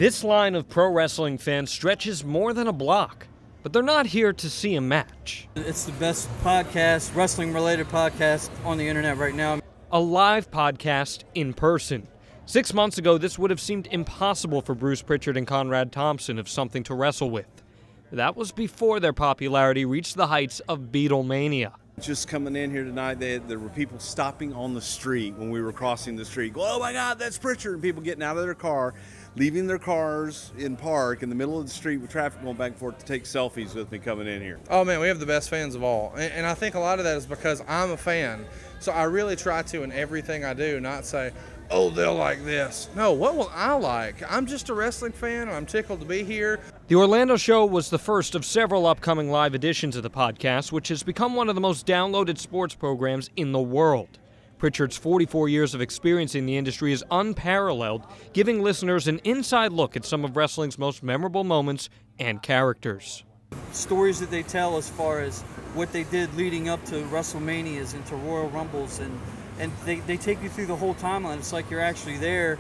This line of pro wrestling fans stretches more than a block, but they're not here to see a match. It's the best podcast, wrestling-related podcast on the internet right now. A live podcast in person. 6 months ago, this would have seemed impossible for Bruce Prichard and Conrad Thompson of Something to Wrestle With. That was before their popularity reached the heights of Beatlemania. Just coming in here tonight, there were people stopping on the street when we were crossing the street. Go, oh my God, that's Prichard! And people getting out of their car, leaving their cars in park in the middle of the street with traffic going back and forth to take selfies with me coming in here. Oh man, we have the best fans of all. And I think a lot of that is because I'm a fan. So I really try to, in everything I do, not say, oh, they'll like this. No, what will I like? I'm just a wrestling fan, and I'm tickled to be here. The Orlando show was the first of several upcoming live editions of the podcast, which has become one of the most downloaded sports programs in the world. Prichard's 44 years of experience in the industry is unparalleled, giving listeners an inside look at some of wrestling's most memorable moments and characters. Stories that they tell as far as what they did leading up to WrestleManias and to Royal Rumbles, and they take you through the whole timeline. It's like you're actually there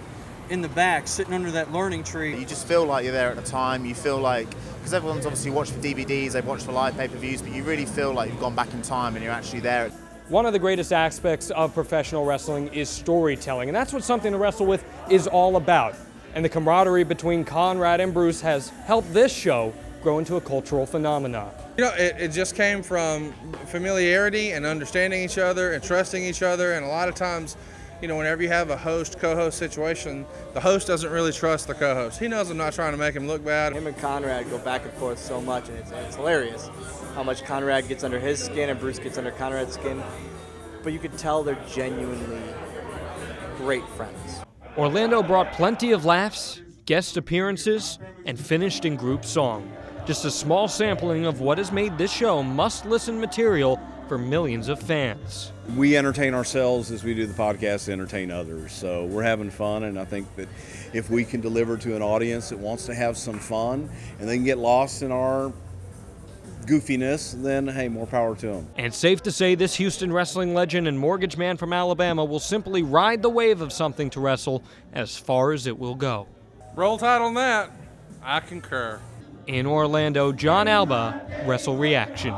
in the back, sitting under that learning tree. You just feel like you're there at the time. You feel like, because everyone's obviously watched the DVDs, they've watched the live pay-per-views, but you really feel like you've gone back in time and you're actually there. One of the greatest aspects of professional wrestling is storytelling, and that's what Something to Wrestle With is all about. And the camaraderie between Conrad and Bruce has helped this show grow into a cultural phenomenon. You know, it just came from familiarity and understanding each other and trusting each other. And a lot of times, you know, whenever you have a host-co-host situation, the host doesn't really trust the co-host. He knows I'm not trying to make him look bad. Him and Conrad go back and forth so much, and it's hilarious how much Conrad gets under his skin and Bruce gets under Conrad's skin. But you could tell they're genuinely great friends. Orlando brought plenty of laughs, guest appearances, and finished in group song. Just a small sampling of what has made this show must-listen material for millions of fans. We entertain ourselves as we do the podcast to entertain others. So we're having fun, and I think that if we can deliver to an audience that wants to have some fun and they can get lost in our goofiness, then hey, more power to them. And safe to say this Houston wrestling legend and mortgage man from Alabama will simply ride the wave of Something to Wrestle as far as it will go. Roll Tide on that. I concur. In Orlando, John Alba, Wrestle Reaction.